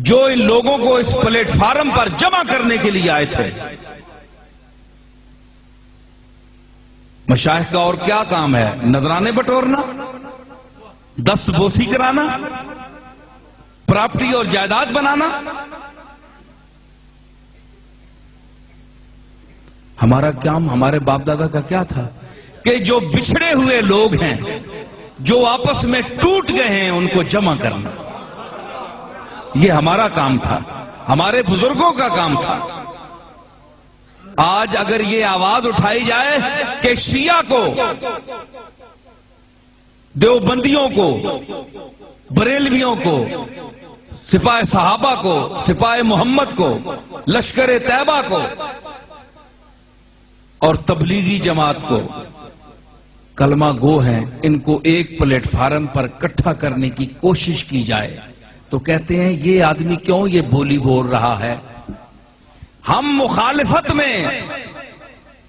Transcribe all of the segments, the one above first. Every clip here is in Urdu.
جو ان لوگوں کو اس پلیٹ فارم پر جمع کرنے کے لیے آئے تھے. مشائخ کا اور کیا کام ہے؟ نذرانے بٹورنا، دست بوسی کرانا، پراپرٹی اور جائیداد بنانا. ہمارا کام، ہمارے باپ دادا کا کیا تھا کہ جو بچھڑے ہوئے لوگ ہیں، جو آپس میں ٹوٹ گئے ہیں، ان کو جمع کرنا. یہ ہمارا کام تھا، ہمارے بزرگوں کا کام تھا. آج اگر یہ آواز اٹھائی جائے کہ شیعہ کو، دیوبندیوں کو، بریلویوں کو، سپاہ صحابہ کو، سپاہ محمد کو، لشکر طیبہ کو اور تبلیغی جماعت کو کلمہ گو ہیں، ان کو ایک پلیٹ فارم پر اکٹھا کرنے کی کوشش کی جائے تو کہتے ہیں یہ آدمی کیوں یہ بولی بول رہا ہے. ہم مخالفت میں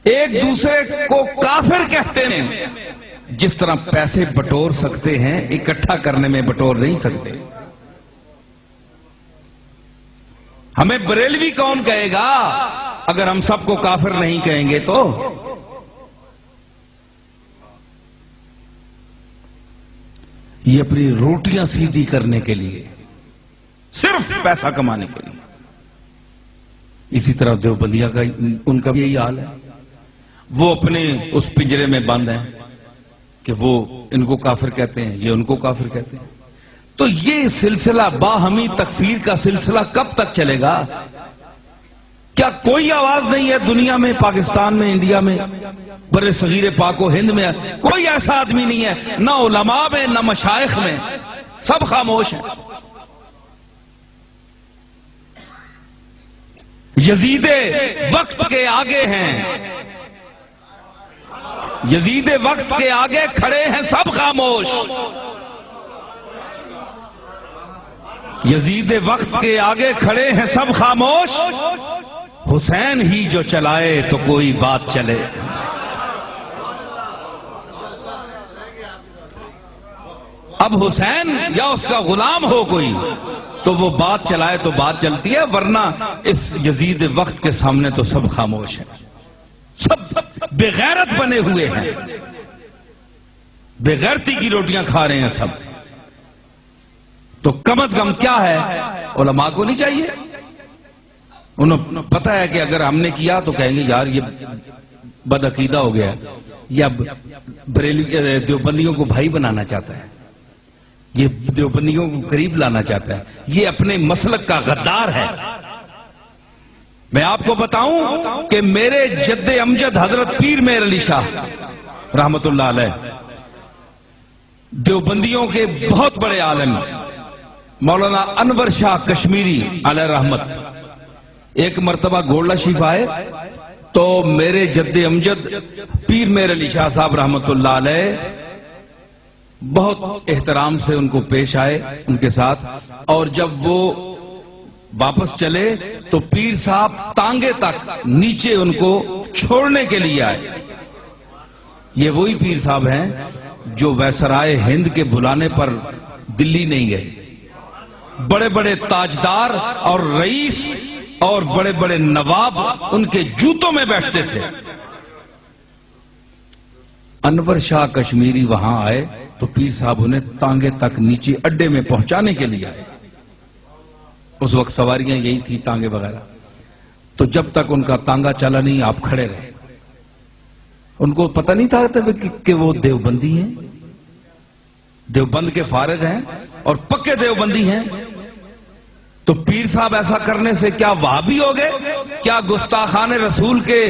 ایک دوسرے کو کافر کہتے ہیں. جس طرح پیسے بٹور سکتے ہیں، اکٹھا کرنے میں بٹور نہیں سکتے. ہمیں بریلوی کون کہے گا اگر ہم سب کو کافر نہیں کہیں گے تو؟ یہ اپنی روٹیاں سیدھی کرنے کے لیے، صرف پیسہ کمانے کے لیے. اسی طرح دیوبندیہ کا، ان کا بھی یہی حال ہے. وہ اپنے اس پنجرے میں بند ہیں کہ وہ ان کو کافر کہتے ہیں، یہ ان کو کافر کہتے ہیں. تو یہ سلسلہ باہمی تکفیر کا سلسلہ کب تک چلے گا؟ کیا کوئی آواز نہیں ہے دنیا میں، پاکستان میں، انڈیا میں، بر صغیر پاک و ہند میں کوئی ایسا آدمی نہیں ہے، نہ علماء میں نہ مشائخ میں، سب خاموش ہیں. یزید وقت کے آگے ہیں، یزید وقت کے آگے کھڑے ہیں سب خاموش. یزید وقت کے آگے کھڑے ہیں سب خاموش. حسین ہی جو چلائے تو کوئی بات چلے. اب حسین یا اس کا غلام ہو کوئی تو وہ بات چلائے تو بات چلتی ہے، ورنہ اس یزید وقت کے سامنے تو سب خاموش ہیں. سب بغیرت بنے ہوئے ہیں، بغیرتی کی روٹیاں کھا رہے ہیں سب. تو کم از کم کیا ہے، علماء کو نہیں چاہیے؟ انہیں پتا ہے کہ اگر ہم نے کیا تو کہیں گے یار یہ بد عقیدہ ہو گیا، یا دیوبندیوں کو بھائی بنانا چاہتا ہے، یہ دیوبندیوں کو قریب لانا چاہتا ہے، یہ اپنے مسلک کا غدار ہے. میں آپ کو بتاؤں کہ میرے جد امجد حضرت پیر مہر علی شاہ رحمت اللہ علیہ، دیوبندیوں کے بہت بڑے عالم مولانا انور شاہ کشمیری علیہ رحمت، ایک مرتبہ گولڈا شریف آئے تو میرے جد امجد پیر مہر علی شاہ صاحب رحمت اللہ علیہ بہت احترام سے ان کو پیش آئے ان کے ساتھ. اور جب وہ واپس چلے تو پیر صاحب تانگے تک نیچے ان کو چھوڑنے کے لیے آئے. یہ وہی پیر صاحب ہیں جو ویسرائے ہند کے بلانے پر دلی نہیں گئے. بڑے بڑے تاجدار اور رئیس اور بڑے بڑے نواب ان کے جوتوں میں بیٹھتے تھے. انور شاہ کشمیری وہاں آئے تو پیر صاحب انہیں تانگے تک نیچے اڈے میں پہنچانے کے لیے آئے. اس وقت سواریاں یہی تھی، تانگے وغیرہ. تو جب تک ان کا تانگا چلا نہیں آپ کھڑے رہے. ان کو پتہ نہیں تھا کہ وہ دیوبندی ہیں، دیوبند کے فارغ ہیں اور پکے دیوبندی ہیں. تو پیر صاحب ایسا کرنے سے کیا وہابی ہو گئے؟ کیا گستاخان رسول کے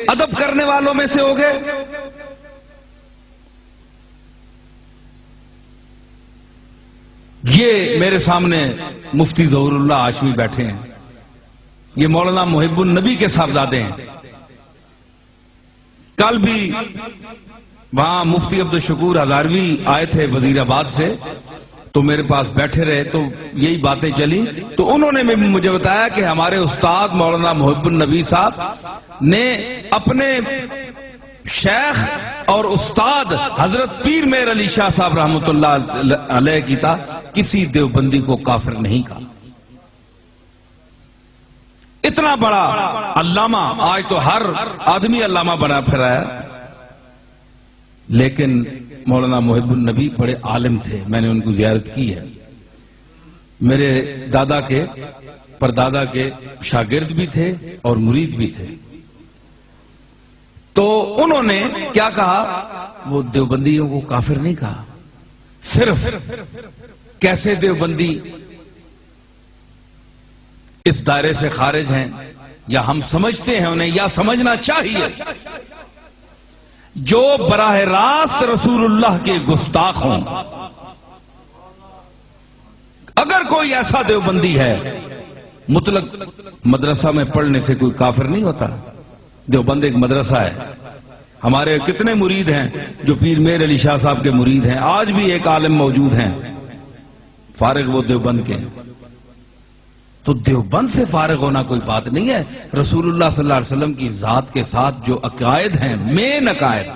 ادب کرنے والوں میں سے ہو گئے؟ یہ میرے سامنے مفتی ظہور اللہ ہاشمی بیٹھے ہیں، یہ مولانا محب النبی کے صاحبزادے ہیں. کل بھی وہاں مفتی عبدالشکور ہزاروی آئے تھے وزیر آباد سے، تو میرے پاس بیٹھے رہے تو یہی باتیں چلی. تو انہوں نے مجھے بتایا کہ ہمارے استاد مولانا محب النبی صاحب نے اپنے شیخ اور استاد حضرت پیر مہر علی شاہ صاحب رحمت اللہ علیہ کی کسی دیوبندی کو کافر نہیں کہا. اتنا بڑا علامہ، آج تو ہر آدمی علامہ بنا پھر رہا ہے، لیکن مولانا محب النبی بڑے عالم تھے. میں نے ان کو زیارت کی ہے. میرے دادا کے پردادا کے شاگرد بھی تھے اور مرید بھی تھے. تو انہوں نے کیا کہا؟ وہ دیوبندیوں کو کافر نہیں کہا، صرف کیسے دیوبندی اس دائرے سے خارج ہیں یا ہم سمجھتے ہیں انہیں یا سمجھنا چاہیے، جو براہ راست رسول اللہ کے گستاخ ہوں. اگر کوئی ایسا دیوبندی ہے، مطلق مدرسہ میں پڑھنے سے کوئی کافر نہیں ہوتا. دیوبند ایک مدرسہ ہے. ہمارے کتنے مرید ہیں جو پیر میر علی شاہ صاحب کے مرید ہیں، آج بھی ایک عالم موجود ہیں فارغ وہ دیوبند کے. تو دیوبند سے فارغ ہونا کوئی بات نہیں ہے. رسول اللہ صلی اللہ علیہ وسلم کی ذات کے ساتھ جو عقائد ہیں، مین عقائد،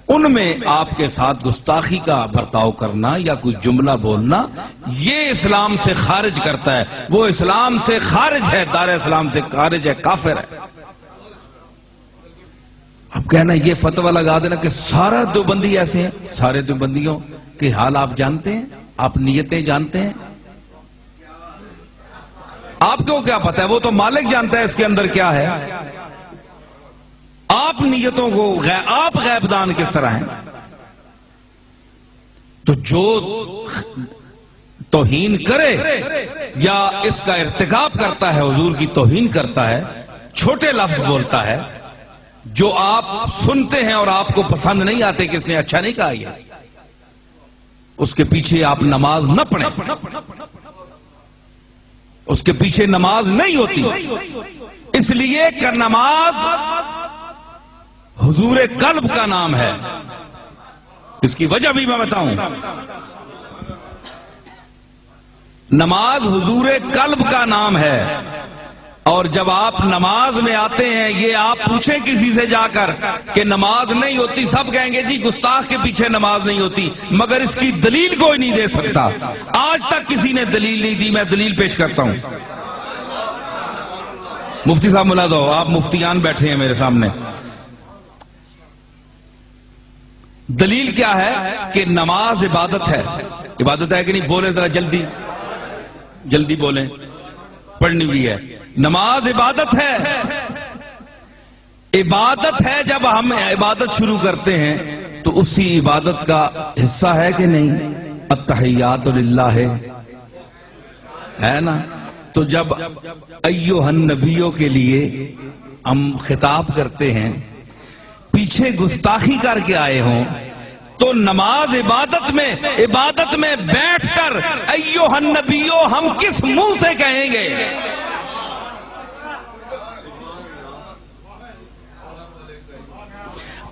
ان میں آپ کے ساتھ گستاخی کا برتاؤ کرنا یا کوئی جملہ بولنا، یہ اسلام سے خارج کرتا ہے. وہ اسلام سے خارج ہے، دار اسلام سے خارج ہے، کافر ہے. اب کہنا یہ فتویٰ لگا دینا کہ سارا دیوبندی ایسے ہیں. سارے دیوبندیوں کے حال آپ جانتے ہیں، آپ نیتیں جانتے ہیں. آپ کو کیا پتا ہے؟ وہ تو مالک جانتا ہے اس کے اندر کیا ہے. آپ نیتوں کو آپ غیب دان کس طرح ہیں؟ تو جو توہین کرے یا اس کا ارتکاب کرتا ہے، حضور کی توہین کرتا ہے، چھوٹے لفظ بولتا ہے جو آپ سنتے ہیں اور آپ کو پسند نہیں آتے کہ اس نے اچھا نہیں کہا، یہ اس کے پیچھے آپ نماز نہ پڑھیں، اس کے پیچھے نماز نہیں ہوتی. اس لیے کہ نماز حضور قلب کا نام ہے. اس کی وجہ بھی میں بتاؤں. نماز حضور قلب کا نام ہے، اور جب آپ نماز میں آتے ہیں، یہ آپ پوچھیں کسی سے جا کر کہ نماز نہیں ہوتی، سب کہیں گے جی گستاخ کے پیچھے نماز نہیں ہوتی، مگر اس کی دلیل کوئی نہیں دے سکتا. آج تک کسی نے دلیل نہیں دی. میں دلیل پیش کرتا ہوں. مفتی صاحب ملا دو، آپ مفتیان بیٹھے ہیں میرے سامنے. دلیل کیا ہے کہ نماز عبادت ہے. عبادت ہے کہ نہیں؟ بولیں ذرا جلدی جلدی بولیں. پڑھنی ہوئی ہے. نماز عبادت ہے. عبادت ہے. جب ہم عبادت شروع کرتے ہیں تو اسی عبادت کا حصہ ہے کہ نہیں؟ التحیات للہ ہے نا. تو جب ایھا النبیوں کے لیے ہم خطاب کرتے ہیں، پیچھے گستاخی کر کے آئے ہوں، تو نماز عبادت میں بیٹھ کر ایھا النبیوں ہم کس منہ سے کہیں گے؟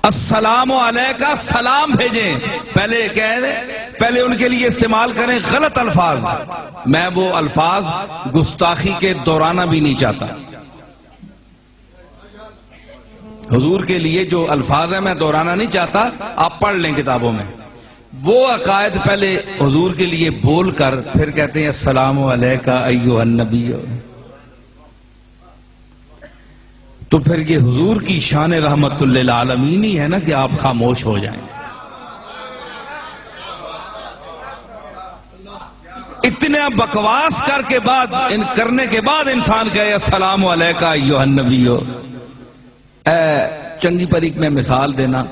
السلام علیکہ، سلام بھیجیں. پہلے ان کے لیے استعمال کریں غلط الفاظ. میں وہ الفاظ گستاخی کے دورانہ بھی نہیں چاہتا. حضور کے لیے جو الفاظ ہیں میں دورانہ نہیں چاہتا. آپ پڑھ لیں کتابوں میں. وہ عقائد پہلے حضور کے لیے بول کر پھر کہتے ہیں السلام علیکہ ایھا النبی. تو پھر یہ حضور کی شان رحمت للعالمین ہی ہے نا کہ آپ خاموش ہو جائیں. اتنا بکواس کرنے کے بعد انسان کہے السلام علیکہ ایھا النبی. چنگی پری میں مثال دینا.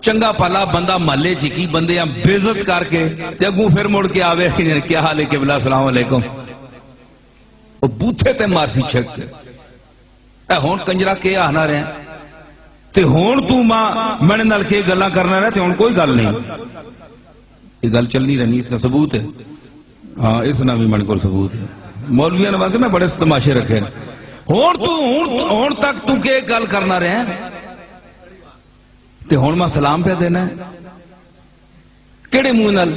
چنگا پلا بندہ محلے چکی بندے ہم بےعزت کر کے اگوں پھر مڑ کے آوے کیا حال ہے قبلہ السلام علیکم، وہ بوتھے تے مارسی چھک کے ہون کنجرا کے آنا رہے ہیں تے ہون تو ماں میں نال کے گلاں کرنا رہے تے ہون کوئی گل نہیں. یہ گل چلنی رہنی. اس کا ثبوت ہے. ہاں اس نہ بھی من کو ثبوت ہے. مولویاں واسطے میں بڑے تماشے رکھے. ہون تک تو کے گل کرنا رہے ہیں تے ہون ماں سلام پہ دینا ہے. کیڑے منہ نال؟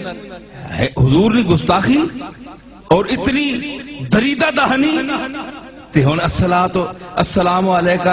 حضور نے گستاخی اور اتنی دریدہ دہنی تے ہون السلام علیکہ